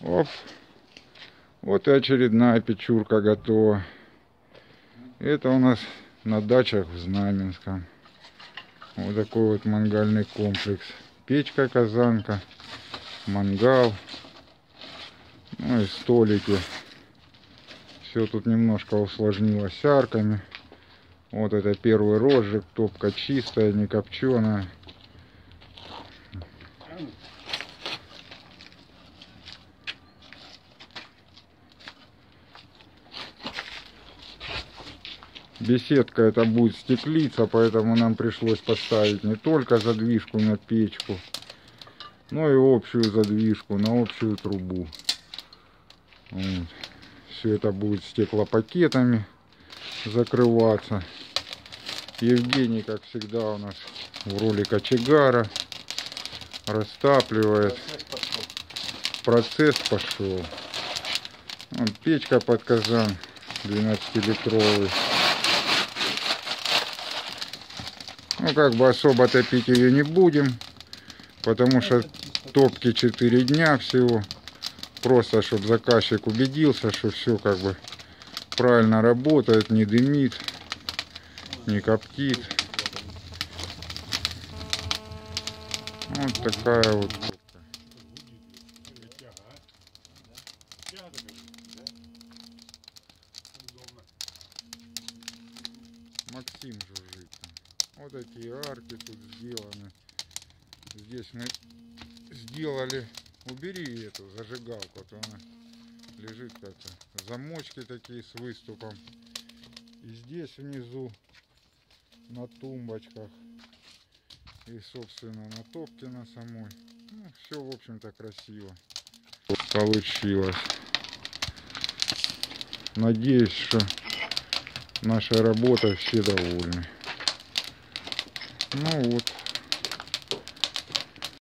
Оп. Вот и очередная печурка готова. Это у нас на дачах в Знаменском. Вот такой вот мангальный комплекс. Печка, казанка, мангал. Ну и столики. Все тут немножко усложнилось арками. Вот это первый розжиг. Топка чистая, не копченая. Беседка это будет стеклица, поэтому нам пришлось поставить не только задвижку на печку, но и общую задвижку на общую трубу. Вот. Все это будет стеклопакетами закрываться. Евгений, как всегда, у нас в роли кочегара растапливает. Процесс пошел. Вот печка под казан 12-литровый. Ну, как бы особо топить ее не будем, потому что топки 4 дня всего. Просто, чтобы заказчик убедился, что все как бы правильно работает, не дымит, не коптит. Вот такая вот топка. Максим жужжит. Вот такие арки тут сделаны. Здесь мы сделали. Убери эту зажигалку, а то она лежит как-то. Замочки такие с выступом. И здесь внизу на тумбочках. И собственно на топке на самой. Ну, все в общем-то красиво получилось. Надеюсь, что нашей работой все довольны. Ну вот.